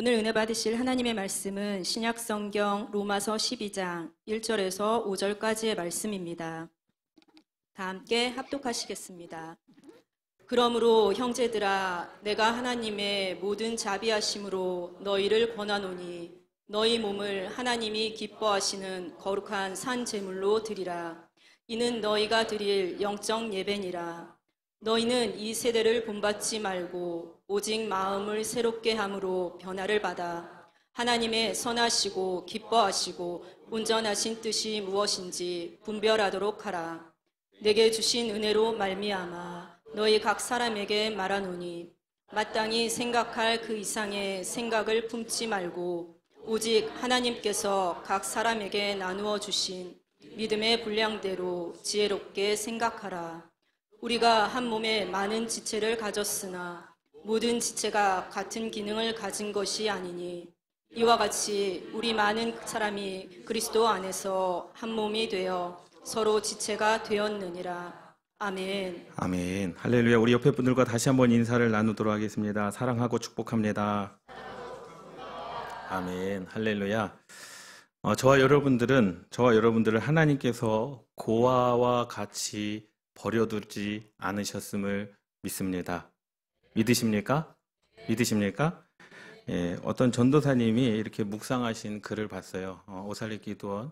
오늘 은혜 받으실 하나님의 말씀은 신약성경 로마서 12장 1절에서 5절까지의 말씀입니다. 다 함께 합독하시겠습니다. 그러므로 형제들아, 내가 하나님의 모든 자비하심으로 너희를 권하노니 너희 몸을 하나님이 기뻐하시는 거룩한 산 제물로 드리라. 이는 너희가 드릴 영적 예배니라. 너희는 이 세대를 본받지 말고 오직 마음을 새롭게 함으로 변화를 받아 하나님의 선하시고 기뻐하시고 온전하신 뜻이 무엇인지 분별하도록 하라. 내게 주신 은혜로 말미암아 너희 각 사람에게 말하노니 마땅히 생각할 그 이상의 생각을 품지 말고 오직 하나님께서 각 사람에게 나누어 주신 믿음의 분량대로 지혜롭게 생각하라. 우리가 한 몸에 많은 지체를 가졌으나 모든 지체가 같은 기능을 가진 것이 아니니 이와 같이 우리 많은 사람이 그리스도 안에서 한 몸이 되어 서로 지체가 되었느니라. 아멘. 아멘. 할렐루야. 우리 옆에 분들과 다시 한번 인사를 나누도록 하겠습니다. 사랑하고 축복합니다. 아멘. 할렐루야. 저와 여러분들을 하나님께서 고아와 같이 버려두지 않으셨음을 믿습니다. 믿으십니까? 예, 어떤 전도사님이 이렇게 묵상하신 글을 봤어요. 오살리 기도원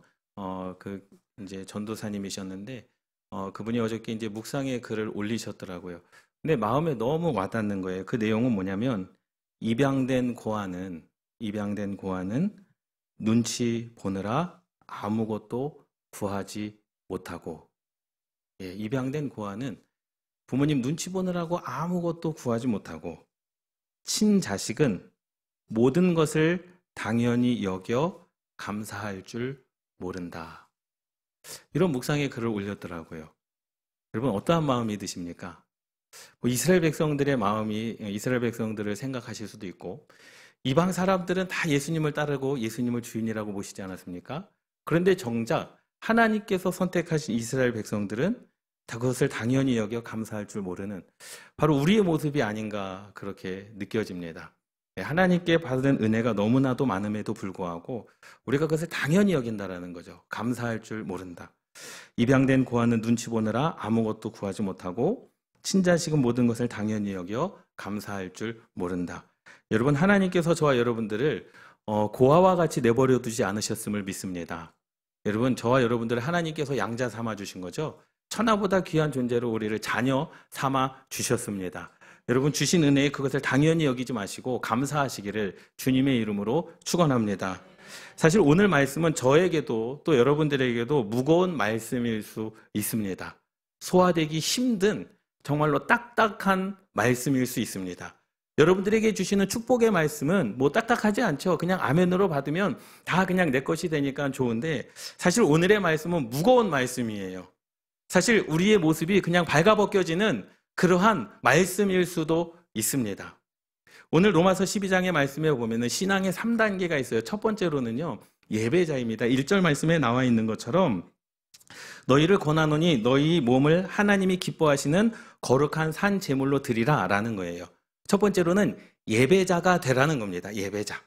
이제 전도사님이셨는데 그분이 어저께 이제 묵상의 글을 올리셨더라고요. 근데 마음에 너무 와닿는 거예요. 그 내용은 뭐냐면 입양된 고아는 눈치 보느라 아무것도 구하지 못하고, 예, 입양된 고아는 부모님 눈치 보느라고 아무것도 구하지 못하고, 친자식은 모든 것을 당연히 여겨 감사할 줄 모른다. 이런 묵상의 글을 올렸더라고요. 여러분, 어떠한 마음이 드십니까? 이스라엘 백성들을 생각하실 수도 있고, 이방 사람들은 다 예수님을 따르고 예수님을 주인이라고 모시지 않았습니까? 그런데 정작 하나님께서 선택하신 이스라엘 백성들은 다 그것을 당연히 여겨 감사할 줄 모르는 바로 우리의 모습이 아닌가 그렇게 느껴집니다. 하나님께 받은 은혜가 너무나도 많음에도 불구하고 우리가 그것을 당연히 여긴다라는 거죠. 감사할 줄 모른다. 입양된 고아는 눈치 보느라 아무것도 구하지 못하고 친자식은 모든 것을 당연히 여겨 감사할 줄 모른다. 여러분, 하나님께서 저와 여러분들을 고아와 같이 내버려 두지 않으셨음을 믿습니다. 여러분, 저와 여러분들을 하나님께서 양자 삼아 주신 거죠. 천하보다 귀한 존재로 우리를 자녀 삼아 주셨습니다. 여러분, 주신 은혜에 그것을 당연히 여기지 마시고 감사하시기를 주님의 이름으로 축원합니다. 사실 오늘 말씀은 저에게도 또 여러분들에게도 무거운 말씀일 수 있습니다. 소화되기 힘든 정말로 딱딱한 말씀일 수 있습니다. 여러분들에게 주시는 축복의 말씀은 뭐 딱딱하지 않죠. 그냥 아멘으로 받으면 다 그냥 내 것이 되니까 좋은데, 사실 오늘의 말씀은 무거운 말씀이에요. 사실 우리의 모습이 그냥 발가벗겨지는 그러한 말씀일 수도 있습니다. 오늘 로마서 12장의 말씀에 보면은 신앙의 3단계가 있어요. 첫 번째로는요, 예배자입니다. 1절 말씀에 나와 있는 것처럼 너희를 권하노니 너희 몸을 하나님이 기뻐하시는 거룩한 산 제물로 드리라 라는 거예요. 첫 번째로는 예배자가 되라는 겁니다. 예배자.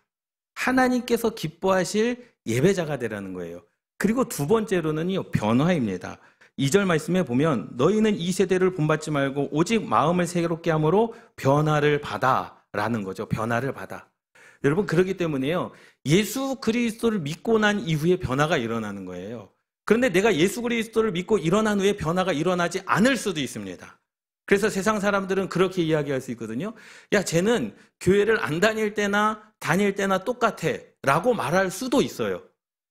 하나님께서 기뻐하실 예배자가 되라는 거예요. 그리고 두 번째로는요, 변화입니다. 2절 말씀에 보면 너희는 이 세대를 본받지 말고 오직 마음을 새롭게 함으로 변화를 받아 라는 거죠. 변화를 받아. 여러분, 그렇기 때문에요, 예수 그리스도를 믿고 난 이후에 변화가 일어나는 거예요. 그런데 내가 예수 그리스도를 믿고 일어난 후에 변화가 일어나지 않을 수도 있습니다. 그래서 세상 사람들은 그렇게 이야기할 수 있거든요. 야, 쟤는 교회를 안 다닐 때나 다닐 때나 똑같아 라고 말할 수도 있어요.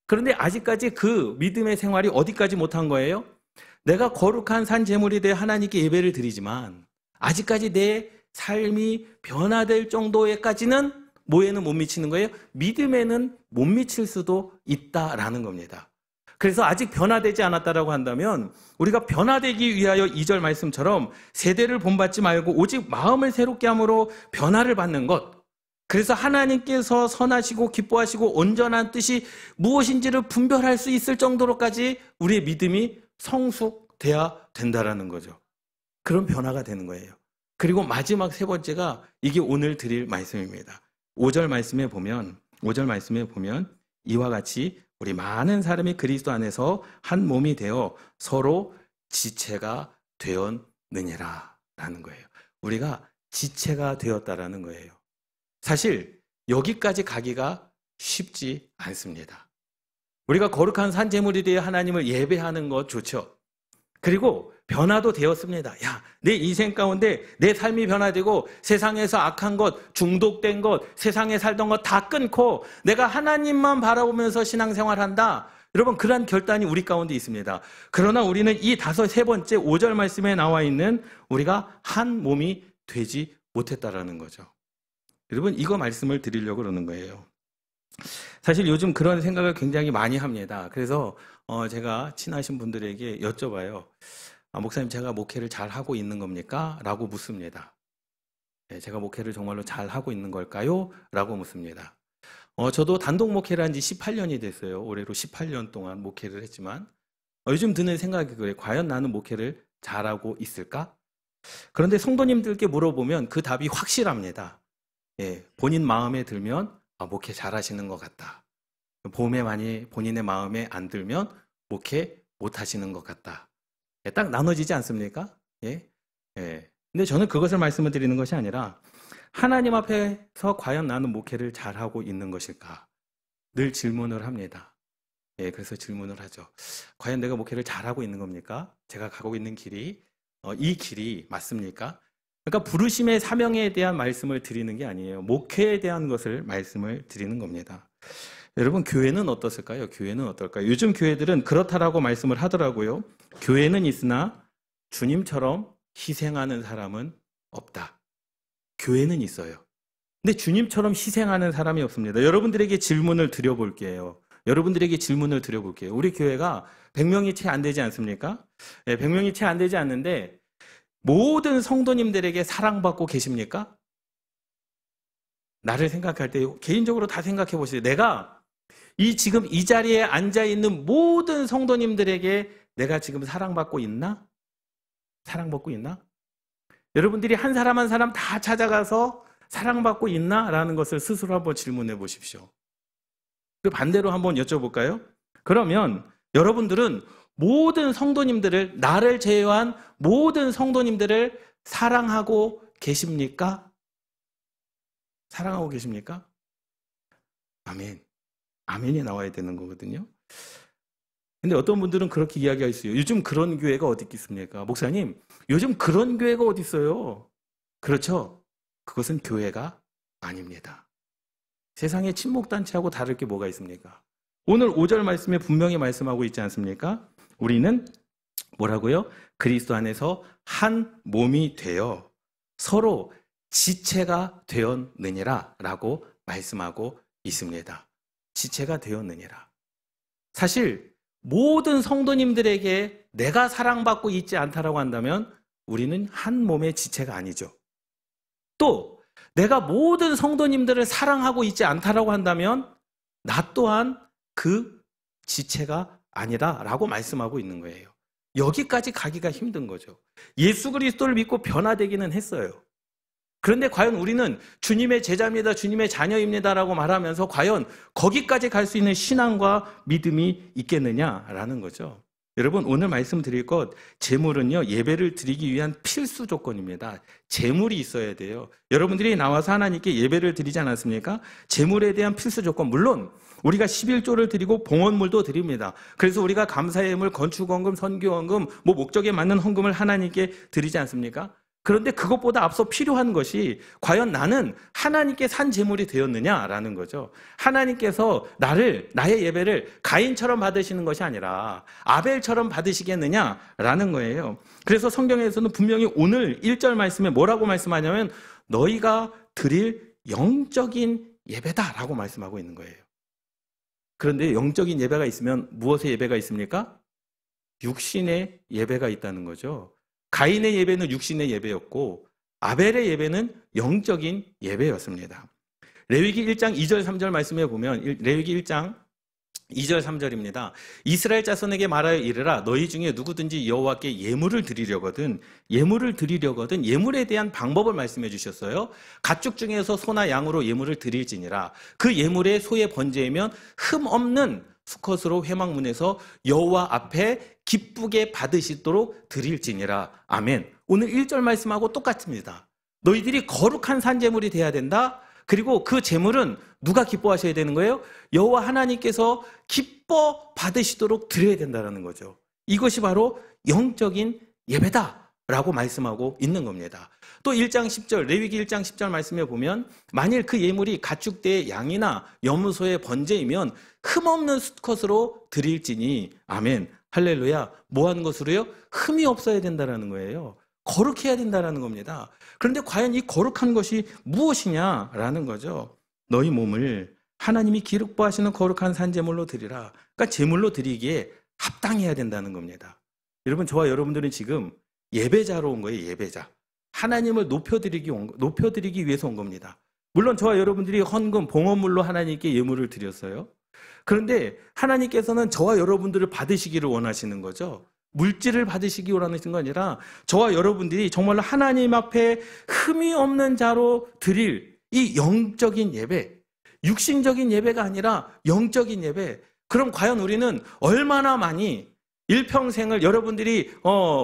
그런데 아직까지 그 믿음의 생활이 어디까지 못한 거예요? 내가 거룩한 산 제물이 되어 하나님께 예배를 드리지만 아직까지 내 삶이 변화될 정도에까지는 뭐에는 못 미치는 거예요? 믿음에는 못 미칠 수도 있다라는 겁니다. 그래서 아직 변화되지 않았다라고 한다면 우리가 변화되기 위하여 2절 말씀처럼 세대를 본받지 말고 오직 마음을 새롭게 함으로 변화를 받는 것, 그래서 하나님께서 선하시고 기뻐하시고 온전한 뜻이 무엇인지를 분별할 수 있을 정도로까지 우리의 믿음이 성숙돼야 된다라는 거죠. 그런 변화가 되는 거예요. 그리고 마지막 세 번째가 이게 오늘 드릴 말씀입니다. 5절 말씀에 보면 이와 같이 우리 많은 사람이 그리스도 안에서 한 몸이 되어 서로 지체가 되었느니라 라는 거예요. 우리가 지체가 되었다라는 거예요. 사실 여기까지 가기가 쉽지 않습니다. 우리가 거룩한 산제물에 대해 하나님을 예배하는 것 좋죠. 그리고 변화도 되었습니다. 야, 내 인생 가운데 내 삶이 변화되고 세상에서 악한 것, 중독된 것, 세상에 살던 것 다 끊고 내가 하나님만 바라보면서 신앙생활한다. 여러분, 그러한 결단이 우리 가운데 있습니다. 그러나 우리는 이 세 번째 5절 말씀에 나와 있는 우리가 한 몸이 되지 못했다라는 거죠. 여러분, 이거 말씀을 드리려고 그러는 거예요. 사실 요즘 그런 생각을 굉장히 많이 합니다. 그래서 제가 친하신 분들에게 여쭤봐요. 목사님, 제가 목회를 잘 하고 있는 겁니까? 라고 묻습니다. 제가 목회를 정말로 잘 하고 있는 걸까요? 라고 묻습니다. 저도 단독 목회를 한 지 18년이 됐어요. 올해로 18년 동안 목회를 했지만 요즘 드는 생각이 그래요. 과연 나는 목회를 잘하고 있을까? 그런데 성도님들께 물어보면 그 답이 확실합니다. 본인 마음에 들면 목회 잘하시는 것 같다. 본인의 마음에 안 들면 목회 못하시는 것 같다. 딱 나눠지지 않습니까? 근데 저는 그것을 말씀을 드리는 것이 아니라 하나님 앞에서 과연 나는 목회를 잘하고 있는 것일까? 늘 질문을 합니다. 그래서 질문을 하죠. 과연 내가 목회를 잘하고 있는 겁니까? 제가 가고 있는 길이 이 길이 맞습니까? 그러니까 부르심의 사명에 대한 말씀을 드리는 게 아니에요. 목회에 대한 것을 말씀을 드리는 겁니다. 여러분, 교회는 어떻을까요? 교회는 어떨까요? 요즘 교회들은 그렇다라고 말씀을 하더라고요. 교회는 있으나 주님처럼 희생하는 사람은 없다. 교회는 있어요. 근데 주님처럼 희생하는 사람이 없습니다. 여러분들에게 질문을 드려볼게요. 우리 교회가 100명이 채 안 되지 않습니까? 100명이 채 안 되지 않는데 모든 성도님들에게 사랑받고 계십니까? 나를 생각할 때 개인적으로 다 생각해 보세요. 내가 지금 이 자리에 앉아 있는 모든 성도님들에게 내가 지금 사랑받고 있나? 여러분들이 한 사람 한 사람 다 찾아가서 사랑받고 있나? 라는 것을 스스로 한번 질문해 보십시오. 그 반대로 한번 여쭤볼까요? 그러면 여러분들은 모든 성도님들을, 나를 제외한 모든 성도님들을 사랑하고 계십니까? 사랑하고 계십니까? 아멘. 아멘이 나와야 되는 거거든요. 근데 어떤 분들은 그렇게 이야기할 수 있어요. 요즘 그런 교회가 어디 있겠습니까? 목사님, 요즘 그런 교회가 어디 있어요? 그렇죠? 그것은 교회가 아닙니다. 세상의 친목단체하고 다를 게 뭐가 있습니까? 오늘 5절 말씀에 분명히 말씀하고 있지 않습니까? 우리는 뭐라고요? 그리스도 안에서 한 몸이 되어 서로 지체가 되었느니라 라고 말씀하고 있습니다. 지체가 되었느니라. 사실 모든 성도님들에게 내가 사랑받고 있지 않다라고 한다면 우리는 한 몸의 지체가 아니죠. 또 내가 모든 성도님들을 사랑하고 있지 않다라고 한다면 나 또한 그 지체가 아니라라고 말씀하고 있는 거예요. 여기까지 가기가 힘든 거죠. 예수 그리스도를 믿고 변화되기는 했어요. 그런데 과연 우리는 주님의 제자입니다, 주님의 자녀입니다라고 말하면서 과연 거기까지 갈 수 있는 신앙과 믿음이 있겠느냐라는 거죠. 여러분, 오늘 말씀드릴 것, 제물은요, 예배를 드리기 위한 필수 조건입니다. 제물이 있어야 돼요. 여러분들이 나와서 하나님께 예배를 드리지 않았습니까? 제물에 대한 필수 조건, 물론 우리가 11조를 드리고 봉헌물도 드립니다. 그래서 우리가 감사의 예물, 건축헌금, 선교헌금, 목적에 맞는 헌금을 하나님께 드리지 않습니까? 그런데 그것보다 앞서 필요한 것이 과연 나는 하나님께 산 제물이 되었느냐라는 거죠. 하나님께서 나의 예배를 가인처럼 받으시는 것이 아니라 아벨처럼 받으시겠느냐라는 거예요. 그래서 성경에서는 분명히 오늘 1절 말씀에 뭐라고 말씀하냐면 너희가 드릴 영적인 예배다라고 말씀하고 있는 거예요. 그런데 영적인 예배가 있으면 무엇의 예배가 있습니까? 육신의 예배가 있다는 거죠. 가인의 예배는 육신의 예배였고 아벨의 예배는 영적인 예배였습니다. 레위기 1장 2절 3절 말씀에 보면 레위기 1장 2절 3절입니다. 이스라엘 자손에게 말하여 이르라 너희 중에 누구든지 여호와께 예물을 드리려거든 예물에 대한 방법을 말씀해 주셨어요. 가축 중에서 소나 양으로 예물을 드릴지니라 그 예물의 소의 번제이면 흠 없는 수컷으로 회막문에서 여호와 앞에 기쁘게 받으시도록 드릴지니라. 아멘. 오늘 1절 말씀하고 똑같습니다. 너희들이 거룩한 산제물이 돼야 된다. 그리고 그 제물은 누가 기뻐하셔야 되는 거예요? 여호와 하나님께서 기뻐 받으시도록 드려야 된다는 거죠. 이것이 바로 영적인 예배다라고 말씀하고 있는 겁니다. 또 1장 10절 레위기 1장 10절 말씀에 보면 만일 그 예물이 가축대의 양이나 염소의 번제이면 흠없는 수컷으로 드릴지니 아멘 할렐루야. 뭐하는 것으로요? 흠이 없어야 된다는 거예요. 거룩해야 된다는 겁니다. 그런데 과연 이 거룩한 것이 무엇이냐라는 거죠. 너희 몸을 하나님이 기뻐하시는 거룩한 산제물로 드리라. 그러니까 제물로 드리기에 합당해야 된다는 겁니다. 여러분 저와 여러분들은 지금 예배자로 온 거예요. 예배자. 하나님을 높여드리기 위해서 온 겁니다. 물론 저와 여러분들이 헌금, 봉헌물로 하나님께 예물을 드렸어요. 그런데 하나님께서는 저와 여러분들을 받으시기를 원하시는 거죠. 물질을 받으시기 원하시는 거 아니라 저와 여러분들이 정말로 하나님 앞에 흠이 없는 자로 드릴 이 영적인 예배, 육신적인 예배가 아니라 영적인 예배. 그럼 과연 우리는 얼마나 많이 일평생을 여러분들이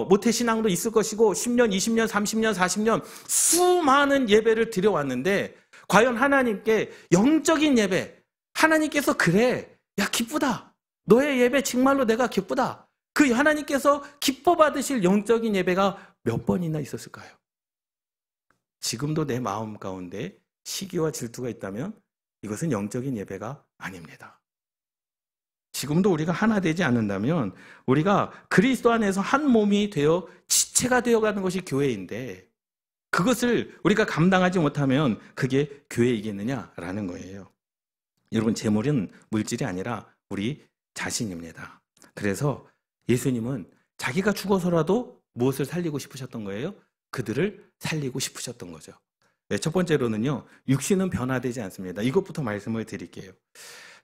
모태신앙도 있을 것이고 10년, 20년, 30년, 40년 수많은 예배를 드려왔는데 과연 하나님께 영적인 예배, 하나님께서 그래, 야 기쁘다. 너의 예배 정말로 내가 기쁘다. 그 하나님께서 기뻐 받으실 영적인 예배가 몇 번이나 있었을까요? 지금도 내 마음 가운데 시기와 질투가 있다면 이것은 영적인 예배가 아닙니다. 지금도 우리가 하나 되지 않는다면 우리가 그리스도 안에서 한 몸이 되어 지체가 되어가는 것이 교회인데 그것을 우리가 감당하지 못하면 그게 교회이겠느냐라는 거예요. 여러분 제물은 물질이 아니라 우리 자신입니다. 그래서 예수님은 자기가 죽어서라도 무엇을 살리고 싶으셨던 거예요? 그들을 살리고 싶으셨던 거죠. 네, 첫 번째로는요. 육신은 변화되지 않습니다. 이것부터 말씀을 드릴게요.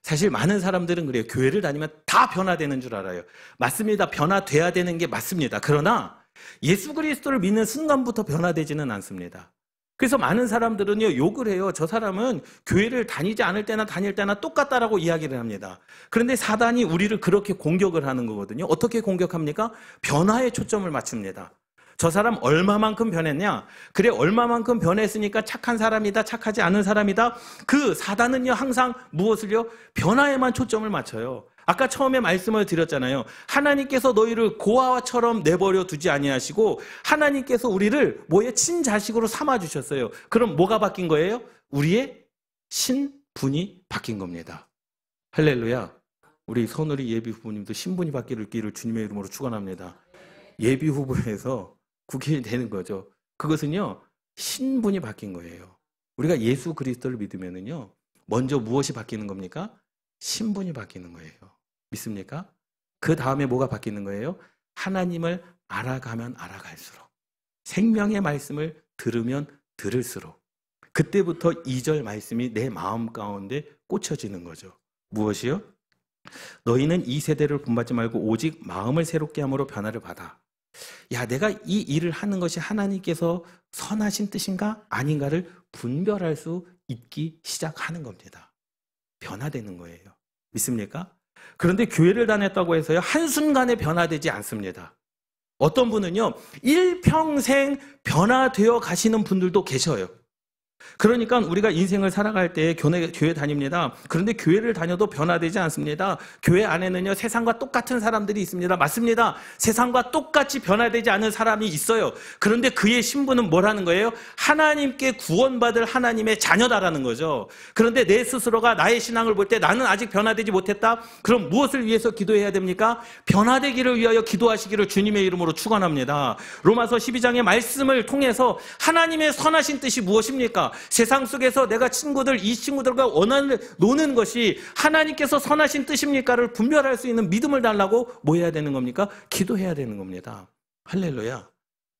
사실 많은 사람들은 그래요. 교회를 다니면 다 변화되는 줄 알아요. 맞습니다. 변화돼야 되는 게 맞습니다. 그러나 예수 그리스도를 믿는 순간부터 변화되지는 않습니다. 그래서 많은 사람들은요, 욕을 해요. 저 사람은 교회를 다니지 않을 때나 다닐 때나 똑같다라고 이야기를 합니다. 그런데 사단이 우리를 그렇게 공격을 하는 거거든요. 어떻게 공격합니까? 변화에 초점을 맞춥니다. 저 사람 얼마만큼 변했냐? 그래, 얼마만큼 변했으니까 착한 사람이다, 착하지 않은 사람이다. 그 사단은요, 항상 무엇을요? 변화에만 초점을 맞춰요. 아까 처음에 말씀을 드렸잖아요. 하나님께서 너희를 고아처럼 내버려 두지 아니하시고 하나님께서 우리를 뭐의 친자식으로 삼아 주셨어요. 그럼 뭐가 바뀐 거예요? 우리의 신분이 바뀐 겁니다. 할렐루야. 우리 선우리 예비 후보님도 신분이 바뀌기를 주님의 이름으로 축원합니다. 예비 후보에서 국회의원이 되는 거죠. 그것은요, 신분이 바뀐 거예요. 우리가 예수 그리스도를 믿으면은요, 먼저 무엇이 바뀌는 겁니까? 신분이 바뀌는 거예요. 믿습니까? 그 다음에 뭐가 바뀌는 거예요? 하나님을 알아가면 알아갈수록, 생명의 말씀을 들으면 들을수록, 그때부터 2절 말씀이 내 마음 가운데 꽂혀지는 거죠. 무엇이요? 너희는 이 세대를 본받지 말고 오직 마음을 새롭게 함으로 변화를 받아. 야, 내가 이 일을 하는 것이 하나님께서 선하신 뜻인가 아닌가를 분별할 수 있기 시작하는 겁니다. 변화되는 거예요. 믿습니까? 그런데 교회를 다녔다고 해서요, 한순간에 변화되지 않습니다. 어떤 분은요, 일평생 변화되어 가시는 분들도 계셔요. 그러니까 우리가 인생을 살아갈 때 교회 다닙니다. 그런데 교회를 다녀도 변화되지 않습니다. 교회 안에는요, 세상과 똑같은 사람들이 있습니다. 맞습니다. 세상과 똑같이 변화되지 않은 사람이 있어요. 그런데 그의 신분은 뭐라는 거예요? 하나님께 구원받을 하나님의 자녀다라는 거죠. 그런데 내 스스로가 나의 신앙을 볼 때 나는 아직 변화되지 못했다? 그럼 무엇을 위해서 기도해야 됩니까? 변화되기를 위하여 기도하시기를 주님의 이름으로 축원합니다. 로마서 12장의 말씀을 통해서 하나님의 선하신 뜻이 무엇입니까? 세상 속에서 내가 이 친구들과 노는 것이 하나님께서 선하신 뜻입니까를 분별할 수 있는 믿음을 달라고 뭐 해야 되는 겁니까? 기도해야 되는 겁니다. 할렐루야.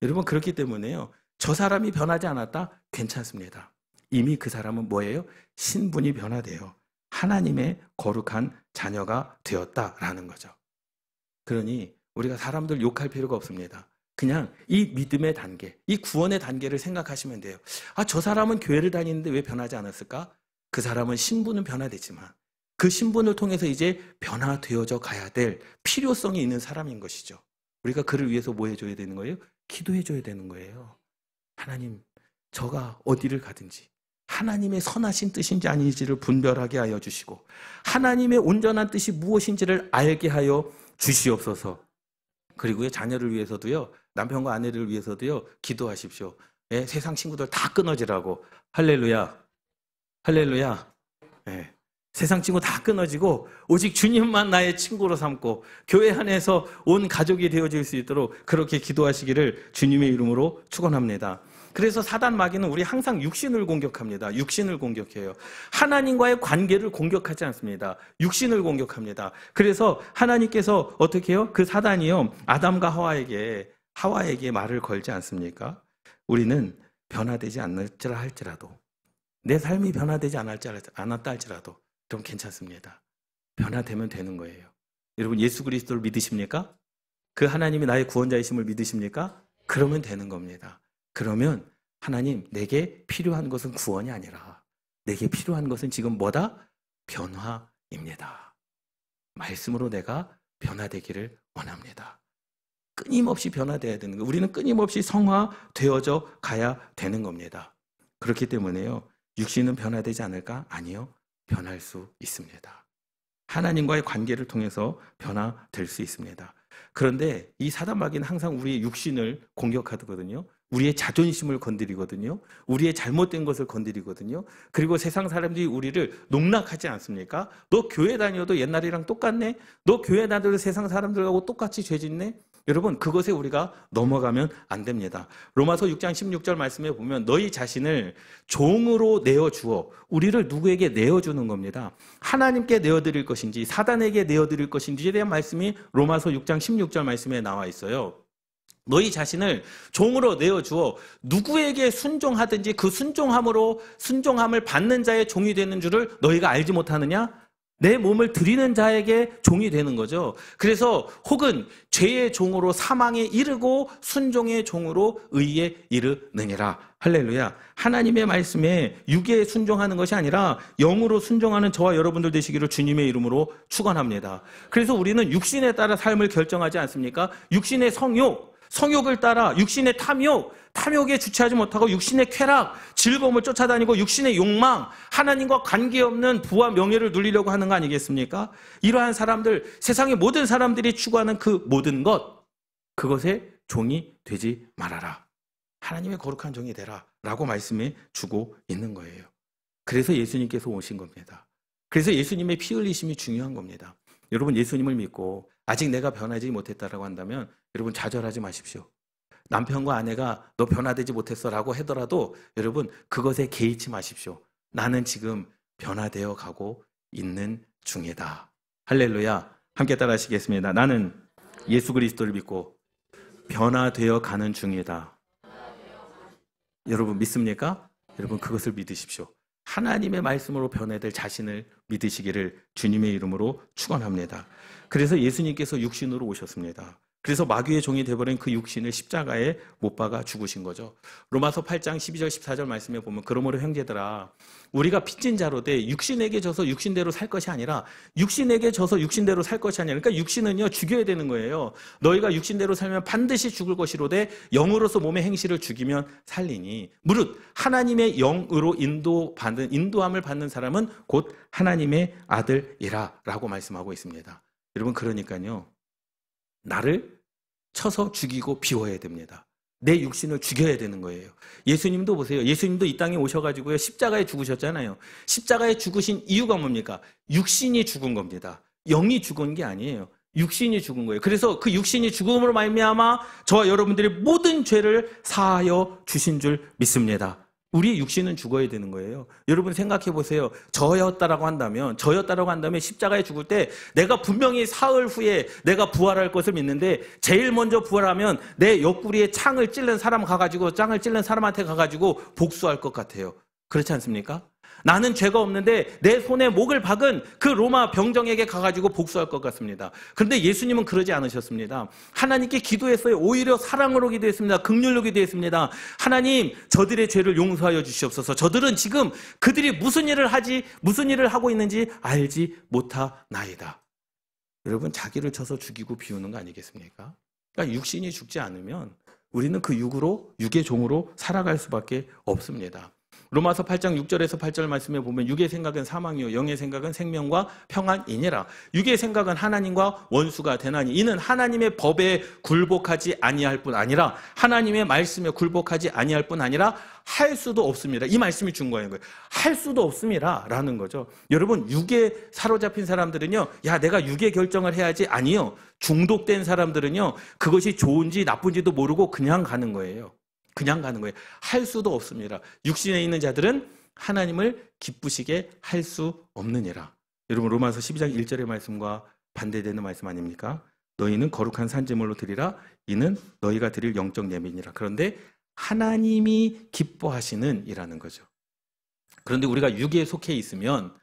여러분, 그렇기 때문에요, 저 사람이 변하지 않았다? 괜찮습니다. 이미 그 사람은 뭐예요? 신분이 변화돼요. 하나님의 거룩한 자녀가 되었다라는 거죠. 그러니 우리가 사람들 욕할 필요가 없습니다. 그냥 이 믿음의 단계, 이 구원의 단계를 생각하시면 돼요. 저 사람은 교회를 다니는데 왜 변하지 않았을까? 그 사람은 신분은 변화되지만 그 신분을 통해서 이제 변화되어져 가야 될 필요성이 있는 사람인 것이죠. 우리가 그를 위해서 뭐 해줘야 되는 거예요? 기도해줘야 되는 거예요. 하나님, 저가 어디를 가든지 하나님의 선하신 뜻인지 아닌지를 분별하게 하여 주시고 하나님의 온전한 뜻이 무엇인지를 알게 하여 주시옵소서. 그리고요, 자녀를 위해서도요, 남편과 아내를 위해서도요, 기도하십시오. 예, 세상 친구들 다 끊어지라고. 할렐루야. 할렐루야. 예, 세상 친구 다 끊어지고 오직 주님만 나의 친구로 삼고 교회 안에서 온 가족이 되어질 수 있도록 그렇게 기도하시기를 주님의 이름으로 축원합니다. 그래서 사단 마귀는 우리 항상 육신을 공격합니다. 육신을 공격해요. 하나님과의 관계를 공격하지 않습니다. 육신을 공격합니다. 그래서 하나님께서 어떻게 해요? 그 사단이요, 아담과 하와에게 말을 걸지 않습니까? 우리는 변화되지 않을지라 할지라도, 내 삶이 변화되지 않았다 할지라도 좀 괜찮습니다. 변화되면 되는 거예요. 여러분, 예수 그리스도를 믿으십니까? 그 하나님이 나의 구원자이심을 믿으십니까? 그러면 되는 겁니다. 그러면 하나님, 내게 필요한 것은 구원이 아니라 내게 필요한 것은 지금 뭐다? 변화입니다. 말씀으로 내가 변화되기를 원합니다. 끊임없이 변화되어야 되는 거예요. 우리는 끊임없이 성화되어져 가야 되는 겁니다. 그렇기 때문에요, 육신은 변화되지 않을까? 아니요, 변할 수 있습니다. 하나님과의 관계를 통해서 변화될 수 있습니다. 그런데 이 사단 마귀는 항상 우리의 육신을 공격하거든요. 우리의 자존심을 건드리거든요. 우리의 잘못된 것을 건드리거든요. 그리고 세상 사람들이 우리를 농락하지 않습니까? 너 교회 다녀도 옛날이랑 똑같네? 너 교회 다녀도 세상 사람들하고 똑같이 죄 짓네? 여러분, 그것에 우리가 넘어가면 안 됩니다. 로마서 6장 16절 말씀에 보면 너희 자신을 종으로 내어주어, 우리를 누구에게 내어주는 겁니다. 하나님께 내어드릴 것인지 사단에게 내어드릴 것인지에 대한 말씀이 로마서 6장 16절 말씀에 나와 있어요. 너희 자신을 종으로 내어주어 누구에게 순종하든지 그 순종함을 받는 자의 종이 되는 줄을 너희가 알지 못하느냐? 내 몸을 드리는 자에게 종이 되는 거죠. 그래서 혹은 죄의 종으로 사망에 이르고 순종의 종으로 의에 이르느니라. 할렐루야. 하나님의 말씀에 육에 순종하는 것이 아니라 영으로 순종하는 저와 여러분들 되시기를 주님의 이름으로 축원합니다. 그래서 우리는 육신에 따라 삶을 결정하지 않습니까? 육신의 성욕을 따라 육신의 탐욕에 주체하지 못하고 육신의 쾌락, 즐거움을 쫓아다니고 육신의 욕망, 하나님과 관계없는 부와 명예를 누리려고 하는 거 아니겠습니까? 이러한 사람들, 세상의 모든 사람들이 추구하는 그 모든 것, 그것에 종이 되지 말아라. 하나님의 거룩한 종이 되라 라고 말씀해 주고 있는 거예요. 그래서 예수님께서 오신 겁니다. 그래서 예수님의 피 흘리심이 중요한 겁니다. 여러분, 예수님을 믿고 아직 내가 변하지 못했다라고 한다면 여러분, 좌절하지 마십시오. 남편과 아내가 너 변화되지 못했어 라고 하더라도 여러분, 그것에 개의치 마십시오. 나는 지금 변화되어 가고 있는 중이다. 할렐루야. 함께 따라 하시겠습니다. 나는 예수 그리스도를 믿고 변화되어 가는 중이다. 여러분, 믿습니까? 여러분, 그것을 믿으십시오. 하나님의 말씀으로 변화될 자신을 믿으시기를 주님의 이름으로 축원합니다. 그래서 예수님께서 육신으로 오셨습니다. 그래서 마귀의 종이 되어버린 그 육신을 십자가에 못 박아 죽으신 거죠. 로마서 8장 12절 14절 말씀에 보면 그러므로 형제들아, 우리가 빚진 자로 돼 육신에게 져서 육신대로 살 것이 아니라 육신에게 져서 육신대로 살 것이 아니라, 그러니까 육신은요 죽여야 되는 거예요. 너희가 육신대로 살면 반드시 죽을 것이로되 영으로서 몸의 행실을 죽이면 살리니 무릇 하나님의 영으로 인도함을 받는 사람은 곧 하나님의 아들이라 라고 말씀하고 있습니다. 여러분, 그러니까요, 나를 쳐서 죽이고 비워야 됩니다. 내 육신을 죽여야 되는 거예요. 예수님도 보세요. 예수님도 이 땅에 오셔가지고요, 십자가에 죽으셨잖아요. 십자가에 죽으신 이유가 뭡니까? 육신이 죽은 겁니다. 영이 죽은 게 아니에요. 육신이 죽은 거예요. 그래서 그 육신이 죽음으로 말미암아 저와 여러분들의 모든 죄를 사하여 주신 줄 믿습니다. 우리의 육신은 죽어야 되는 거예요. 여러분 생각해 보세요. 저였다라고 한다면 십자가에 죽을 때 내가 분명히 사흘 후에 내가 부활할 것을 믿는데 제일 먼저 부활하면 내 옆구리에 창을 찔른 사람한테 가가지고 복수할 것 같아요. 그렇지 않습니까? 나는 죄가 없는데 내 손에 목을 박은 그 로마 병정에게 가가지고 복수할 것 같습니다. 그런데 예수님은 그러지 않으셨습니다. 하나님께 기도했어요. 오히려 사랑으로 기도했습니다. 긍휼로 기도했습니다. 하나님, 저들의 죄를 용서하여 주시옵소서. 저들은 지금 그들이 무슨 일을 하고 있는지 알지 못하나이다. 여러분, 자기를 쳐서 죽이고 비우는 거 아니겠습니까? 그러니까 육신이 죽지 않으면 우리는 그 육의 종으로 살아갈 수밖에 없습니다. 로마서 8장 6절에서 8절 말씀에 보면 육의 생각은 사망이요 영의 생각은 생명과 평안이니라. 육의 생각은 하나님과 원수가 되나니 이는 하나님의 법에 굴복하지 아니할 뿐 아니라 하나님의 말씀에 굴복하지 아니할 뿐 아니라 할 수도 없습니다. 이 말씀이 중요한 거예요. 할 수도 없습니다 라는 거죠. 여러분, 육에 사로잡힌 사람들은요, 야, 내가 육의 결정을 해야지. 아니요. 중독된 사람들은요, 그것이 좋은지 나쁜지도 모르고 그냥 가는 거예요. 그냥 가는 거예요. 할 수도 없습니다. 육신에 있는 자들은 하나님을 기쁘시게 할 수 없느니라. 여러분, 로마서 12장 1절의 말씀과 반대되는 말씀 아닙니까? 너희는 거룩한 산제물로 드리라. 이는 너희가 드릴 영적 예배니라. 그런데 하나님이 기뻐하시는 이라는 거죠. 그런데 우리가 육에 속해 있으면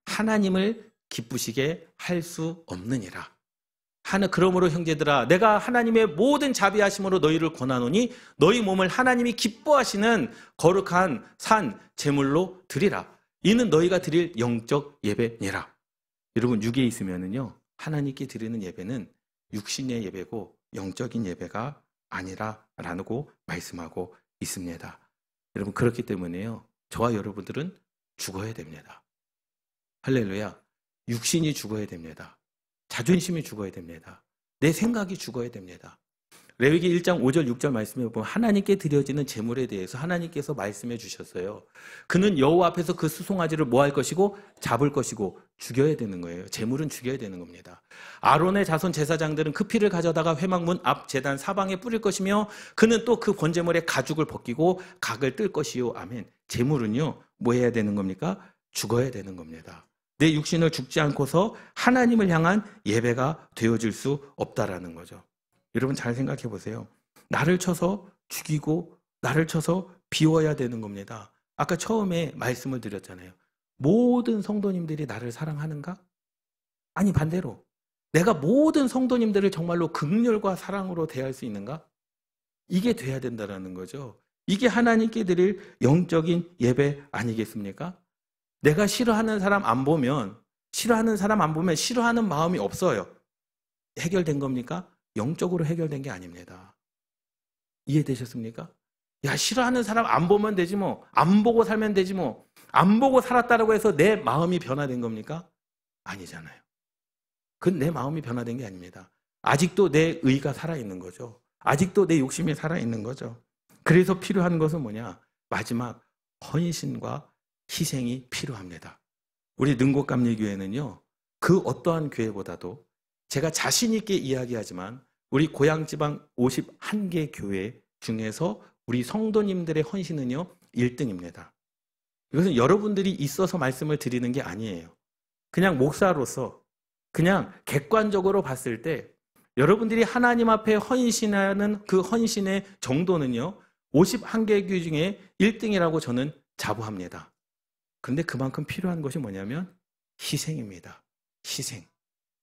하나님을 기쁘시게 할 수 없느니라. 그러므로 형제들아, 내가 하나님의 모든 자비하심으로 너희를 권하노니 너희 몸을 하나님이 기뻐하시는 거룩한 산 제물로 드리라. 이는 너희가 드릴 영적 예배니라. 여러분, 육에 있으면은요, 하나님께 드리는 예배는 육신의 예배고 영적인 예배가 아니라라고 말씀하고 있습니다. 여러분, 그렇기 때문에요, 저와 여러분들은 죽어야 됩니다. 할렐루야. 육신이 죽어야 됩니다. 자존심이 죽어야 됩니다. 내 생각이 죽어야 됩니다. 레위기 1장 5절 6절 말씀에 보면 하나님께 드려지는 제물에 대해서 하나님께서 말씀해 주셨어요. 그는 여호와 앞에서 그 수송아지를 뭐 할 것이고 잡을 것이고 죽여야 되는 거예요. 제물은 죽여야 되는 겁니다. 아론의 자손 제사장들은 그 피를 가져다가 회막문 앞 제단 사방에 뿌릴 것이며 그는 또 그 번제물의 가죽을 벗기고 각을 뜰 것이요. 아멘. 제물은요, 뭐 해야 되는 겁니까? 죽어야 되는 겁니다. 내 육신을 죽지 않고서 하나님을 향한 예배가 되어질 수 없다라는 거죠. 여러분, 잘 생각해 보세요. 나를 쳐서 죽이고 나를 쳐서 비워야 되는 겁니다. 아까 처음에 말씀을 드렸잖아요. 모든 성도님들이 나를 사랑하는가? 아니, 반대로 내가 모든 성도님들을 정말로 긍휼과 사랑으로 대할 수 있는가? 이게 돼야 된다라는 거죠. 이게 하나님께 드릴 영적인 예배 아니겠습니까? 내가 싫어하는 사람 안 보면 싫어하는 마음이 없어요. 해결된 겁니까? 영적으로 해결된 게 아닙니다. 이해되셨습니까? 야, 싫어하는 사람 안 보면 되지 뭐. 안 보고 살면 되지 뭐. 안 보고 살았다라고 해서 내 마음이 변화된 겁니까? 아니잖아요. 그건 내 마음이 변화된 게 아닙니다. 아직도 내 의가 살아있는 거죠. 아직도 내 욕심이 살아있는 거죠. 그래서 필요한 것은 뭐냐? 마지막 헌신과 희생이 필요합니다. 우리 능곡감리교회는요, 그 어떠한 교회보다도 제가 자신 있게 이야기하지만 우리 고향지방 51개 교회 중에서 우리 성도님들의 헌신은요, 1등입니다. 이것은 여러분들이 있어서 말씀을 드리는 게 아니에요. 그냥 목사로서 그냥 객관적으로 봤을 때 여러분들이 하나님 앞에 헌신하는 그 헌신의 정도는요, 51개 교회 중에 1등이라고 저는 자부합니다. 그런데 그만큼 필요한 것이 뭐냐면 희생입니다. 희생.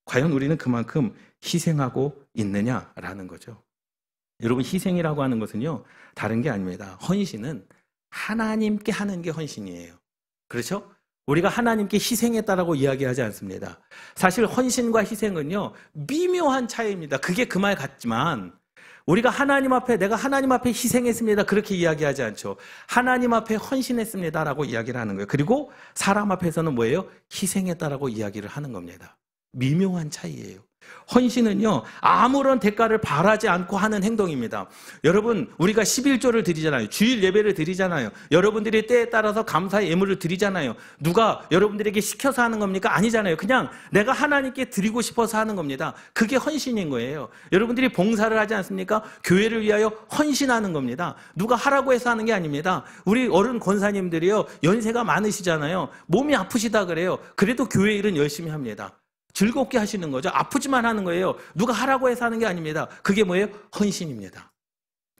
과연 우리는 그만큼 희생하고 있느냐라는 거죠. 여러분, 희생이라고 하는 것은요, 다른 게 아닙니다. 헌신은 하나님께 하는 게 헌신이에요. 그렇죠? 우리가 하나님께 희생했다라고 이야기하지 않습니다. 사실 헌신과 희생은요, 미묘한 차이입니다. 그게 그 말 같지만 우리가 내가 하나님 앞에 희생했습니다, 그렇게 이야기하지 않죠. 하나님 앞에 헌신했습니다라고 이야기를 하는 거예요. 그리고 사람 앞에서는 뭐예요? 희생했다라고 이야기를 하는 겁니다. 미묘한 차이예요. 헌신은요, 아무런 대가를 바라지 않고 하는 행동입니다. 여러분, 우리가 11조를 드리잖아요. 주일 예배를 드리잖아요. 여러분들이 때에 따라서 감사의 예물을 드리잖아요. 누가 여러분들에게 시켜서 하는 겁니까? 아니잖아요. 그냥 내가 하나님께 드리고 싶어서 하는 겁니다. 그게 헌신인 거예요. 여러분들이 봉사를 하지 않습니까? 교회를 위하여 헌신하는 겁니다. 누가 하라고 해서 하는 게 아닙니다. 우리 어른 권사님들이요, 연세가 많으시잖아요. 몸이 아프시다 그래요. 그래도 교회 일은 열심히 합니다. 즐겁게 하시는 거죠. 아프지만 하는 거예요. 누가 하라고 해서 하는 게 아닙니다. 그게 뭐예요? 헌신입니다.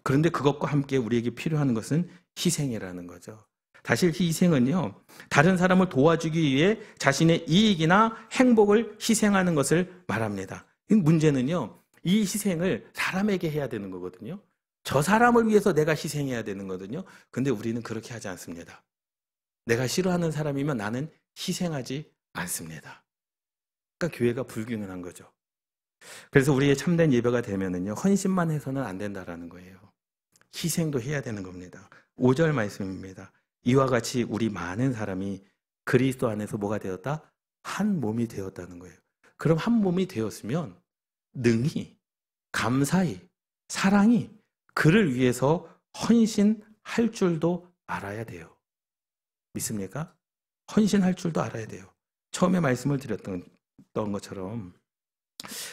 그런데 그것과 함께 우리에게 필요한 것은 희생이라는 거죠. 사실 희생은요, 다른 사람을 도와주기 위해 자신의 이익이나 행복을 희생하는 것을 말합니다. 문제는요, 이 희생을 사람에게 해야 되는 거거든요. 저 사람을 위해서 내가 희생해야 되는 거거든요. 근데 우리는 그렇게 하지 않습니다. 내가 싫어하는 사람이면 나는 희생하지 않습니다. 그러니까 교회가 불균형한 거죠. 그래서 우리의 참된 예배가 되면은요, 헌신만 해서는 안 된다라는 거예요. 희생도 해야 되는 겁니다. 5절 말씀입니다. 이와 같이 우리 많은 사람이 그리스도 안에서 뭐가 되었다? 한 몸이 되었다는 거예요. 그럼 한 몸이 되었으면 능히, 감사히, 사랑이 그를 위해서 헌신할 줄도 알아야 돼요. 믿습니까? 헌신할 줄도 알아야 돼요. 처음에 말씀을 드렸던 것처럼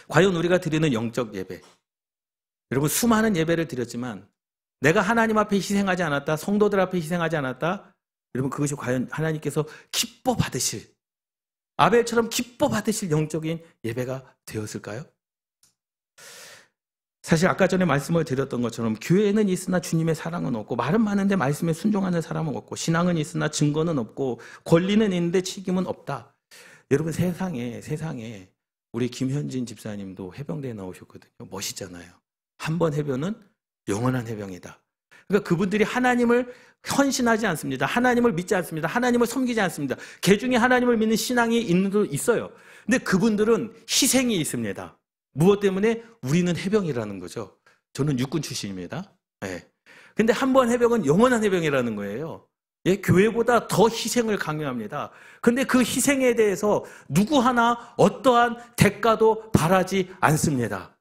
과연 우리가 드리는 영적 예배, 여러분 수많은 예배를 드렸지만 내가 하나님 앞에 희생하지 않았다, 성도들 앞에 희생하지 않았다, 여러분 그것이 과연 하나님께서 기뻐 받으실, 아벨처럼 기뻐 받으실 영적인 예배가 되었을까요? 사실 아까 전에 말씀을 드렸던 것처럼 교회는 있으나 주님의 사랑은 없고, 말은 많은데 말씀에 순종하는 사람은 없고, 신앙은 있으나 증거는 없고, 권리는 있는데 책임은 없다. 여러분 세상에 우리 김현진 집사님도 해병대에 나오셨거든요. 멋있잖아요. 한 번 해병은 영원한 해병이다. 그러니까 그분들이 하나님을 헌신하지 않습니다. 하나님을 믿지 않습니다. 하나님을 섬기지 않습니다. 개 중에 하나님을 믿는 신앙이 있는 분도 있어요. 근데 그분들은 희생이 있습니다. 무엇 때문에? 우리는 해병이라는 거죠. 저는 육군 출신입니다. 네. 근데 한 번 해병은 영원한 해병이라는 거예요. 예, 교회보다 더 희생을 강요합니다. 근데 그 희생에 대해서 누구 하나 어떠한 대가도 바라지 않습니다.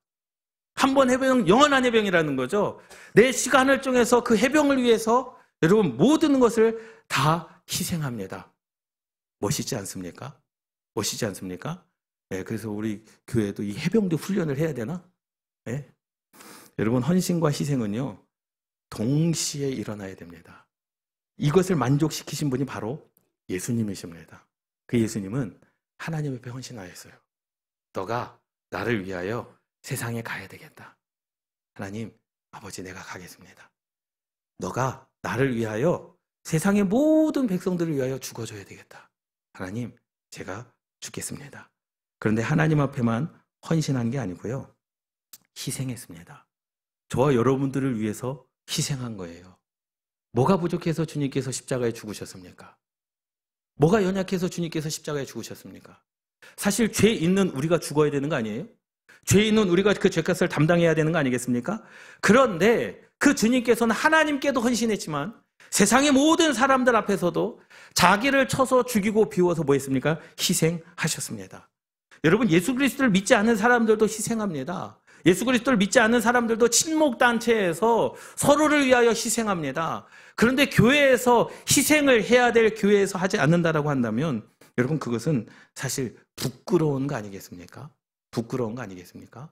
한 번 해병은 영원한 해병이라는 거죠. 내 시간을 통해서 그 해병을 위해서 여러분 모든 것을 다 희생합니다. 멋있지 않습니까? 멋있지 않습니까? 네, 그래서 우리 교회도 이 해병대 훈련을 해야 되나? 네? 여러분 헌신과 희생은요 동시에 일어나야 됩니다. 이것을 만족시키신 분이 바로 예수님이십니다. 그 예수님은 하나님 앞에 헌신하였어요. 너가 나를 위하여 세상에 가야 되겠다. 하나님, 아버지 내가 가겠습니다. 너가 나를 위하여 세상의 모든 백성들을 위하여 죽어줘야 되겠다. 하나님, 제가 죽겠습니다. 그런데 하나님 앞에만 헌신한 게 아니고요. 희생했습니다. 저와 여러분들을 위해서 희생한 거예요. 뭐가 부족해서 주님께서 십자가에 죽으셨습니까? 뭐가 연약해서 주님께서 십자가에 죽으셨습니까? 사실 죄 있는 우리가 죽어야 되는 거 아니에요? 죄 있는 우리가 그 죄값을 담당해야 되는 거 아니겠습니까? 그런데 그 주님께서는 하나님께도 헌신했지만 세상의 모든 사람들 앞에서도 자기를 쳐서 죽이고 비워서 뭐 했습니까? 희생하셨습니다. 여러분 예수 그리스도를 믿지 않는 사람들도 희생합니다. 예수 그리스도를 믿지 않는 사람들도 친목단체에서 서로를 위하여 희생합니다. 그런데 교회에서 희생을 해야 될 교회에서 하지 않는다라고 한다면 여러분 그것은 사실 부끄러운 거 아니겠습니까? 부끄러운 거 아니겠습니까?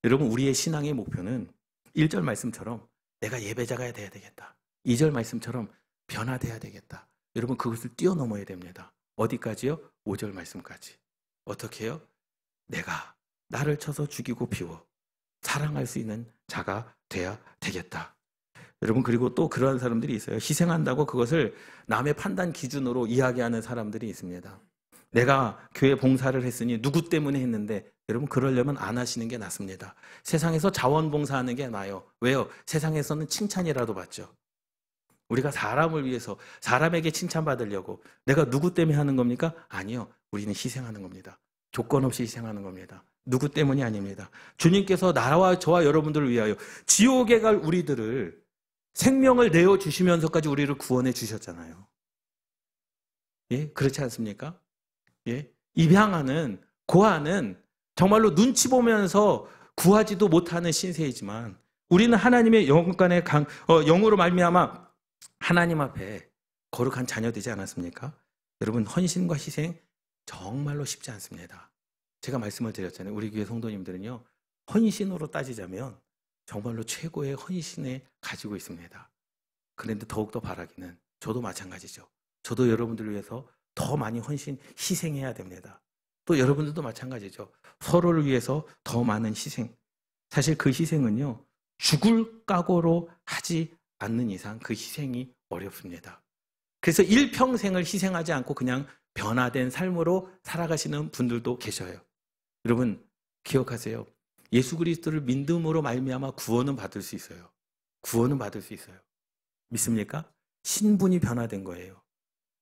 여러분 우리의 신앙의 목표는 1절 말씀처럼 내가 예배자가 돼야 되겠다. 2절 말씀처럼 변화돼야 되겠다. 여러분 그것을 뛰어넘어야 됩니다. 어디까지요? 5절 말씀까지. 어떻게 해요? 내가 나를 쳐서 죽이고 비워 사랑할 수 있는 자가 돼야 되겠다. 여러분 그리고 또 그러한 사람들이 있어요. 희생한다고 그것을 남의 판단 기준으로 이야기하는 사람들이 있습니다. 내가 교회 봉사를 했으니 누구 때문에 했는데 여러분 그러려면 안 하시는 게 낫습니다. 세상에서 자원봉사하는 게 나아요. 왜요? 세상에서는 칭찬이라도 받죠. 우리가 사람을 위해서 사람에게 칭찬받으려고 내가 누구 때문에 하는 겁니까? 아니요. 우리는 희생하는 겁니다. 조건 없이 희생하는 겁니다. 누구 때문이 아닙니다. 주님께서 나와 저와 여러분들을 위하여 지옥에 갈 우리들을 생명을 내어주시면서까지 우리를 구원해 주셨잖아요. 예? 그렇지 않습니까? 예? 입양하는, 고아는 정말로 눈치 보면서 구하지도 못하는 신세이지만 우리는 하나님의 영으로 말미암아 하나님 앞에 거룩한 자녀 되지 않았습니까? 여러분 헌신과 희생 정말로 쉽지 않습니다. 제가 말씀을 드렸잖아요. 우리 교회 성도님들은요. 헌신으로 따지자면 정말로 최고의 헌신을 가지고 있습니다. 그런데 더욱더 바라기는 저도 마찬가지죠. 저도 여러분들을 위해서 더 많이 희생해야 됩니다. 또 여러분들도 마찬가지죠. 서로를 위해서 더 많은 희생. 사실 그 희생은요. 죽을 각오로 하지 않는 이상 그 희생이 어렵습니다. 그래서 일평생을 희생하지 않고 그냥 변화된 삶으로 살아가시는 분들도 계셔요. 여러분 기억하세요. 예수 그리스도를 믿음으로 말미암아 구원은 받을 수 있어요. 구원은 받을 수 있어요. 믿습니까? 신분이 변화된 거예요.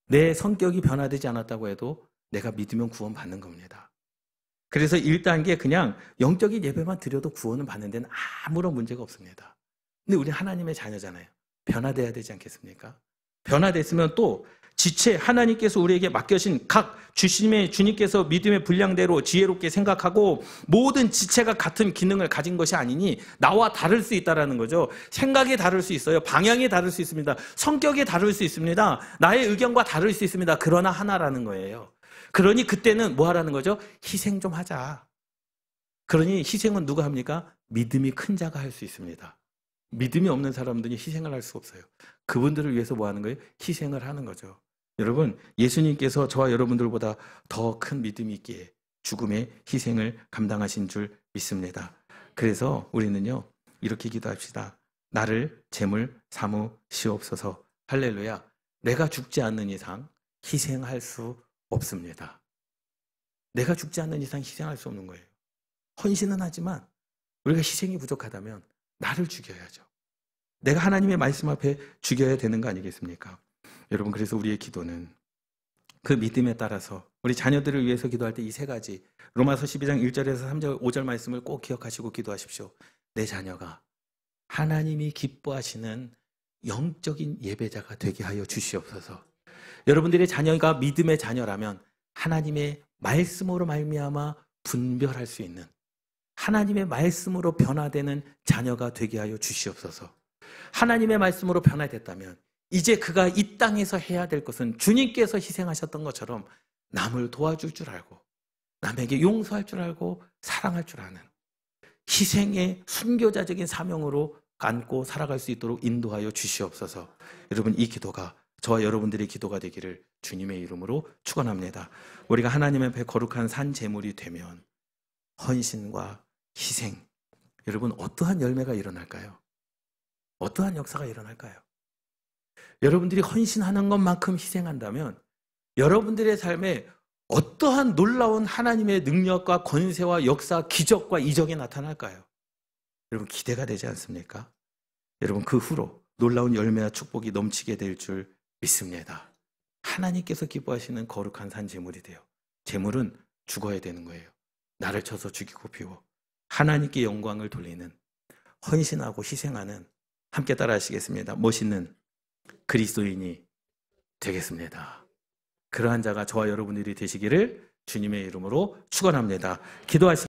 내 성격이 변화되지 않았다고 해도 내가 믿으면 구원 받는 겁니다. 그래서 1단계 그냥 영적인 예배만 드려도 구원은 받는 데는 아무런 문제가 없습니다. 근데 우리 하나님의 자녀잖아요. 변화돼야 되지 않겠습니까? 변화됐으면 또 지체, 하나님께서 우리에게 맡겨진 각 주님께서 믿음의 분량대로 지혜롭게 생각하고 모든 지체가 같은 기능을 가진 것이 아니니 나와 다를 수 있다는 거죠. 생각이 다를 수 있어요. 방향이 다를 수 있습니다. 성격이 다를 수 있습니다. 나의 의견과 다를 수 있습니다. 그러나 하나라는 거예요. 그러니 그때는 뭐 하라는 거죠? 희생 좀 하자. 그러니 희생은 누가 합니까? 믿음이 큰 자가 할 수 있습니다. 믿음이 없는 사람들이 희생을 할 수 없어요. 그분들을 위해서 뭐 하는 거예요? 희생을 하는 거죠. 여러분, 예수님께서 저와 여러분들보다 더 큰 믿음이 있기에 죽음의 희생을 감당하신 줄 믿습니다. 그래서 우리는요, 이렇게 기도합시다. 나를 제물 삼으시옵소서. 할렐루야. 내가 죽지 않는 이상 희생할 수 없습니다. 내가 죽지 않는 이상 희생할 수 없는 거예요. 헌신은 하지만 우리가 희생이 부족하다면 나를 죽여야죠. 내가 하나님의 말씀 앞에 죽여야 되는 거 아니겠습니까? 여러분, 그래서 우리의 기도는 그 믿음에 따라서 우리 자녀들을 위해서 기도할 때 이 세 가지 로마서 12장 1절에서 3절 5절 말씀을 꼭 기억하시고 기도하십시오. 내 자녀가 하나님이 기뻐하시는 영적인 예배자가 되게 하여 주시옵소서. 여러분들의 자녀가 믿음의 자녀라면 하나님의 말씀으로 말미암아 분별할 수 있는 하나님의 말씀으로 변화되는 자녀가 되게 하여 주시옵소서. 하나님의 말씀으로 변화됐다면 이제 그가 이 땅에서 해야 될 것은 주님께서 희생하셨던 것처럼 남을 도와줄 줄 알고 남에게 용서할 줄 알고 사랑할 줄 아는 희생의 순교자적인 사명으로 안고 살아갈 수 있도록 인도하여 주시옵소서. 여러분, 이 기도가 저와 여러분들의 기도가 되기를 주님의 이름으로 축원합니다. 우리가 하나님 앞에 거룩한 산 제물이 되면 헌신과 희생, 여러분 어떠한 열매가 일어날까요? 어떠한 역사가 일어날까요? 여러분들이 헌신하는 것만큼 희생한다면 여러분들의 삶에 어떠한 놀라운 하나님의 능력과 권세와 역사, 기적과 이적이 나타날까요? 여러분 기대가 되지 않습니까? 여러분 그 후로 놀라운 열매와 축복이 넘치게 될 줄 믿습니다. 하나님께서 기뻐하시는 거룩한 산 제물이 돼요. 제물은 죽어야 되는 거예요. 나를 쳐서 죽이고 비워 하나님께 영광을 돌리는 헌신하고 희생하는, 함께 따라 하시겠습니다. 멋있는 그리스도인이 되겠습니다. 그러한 자가 저와 여러분들이 되시기를 주님의 이름으로 축원합니다. 기도하시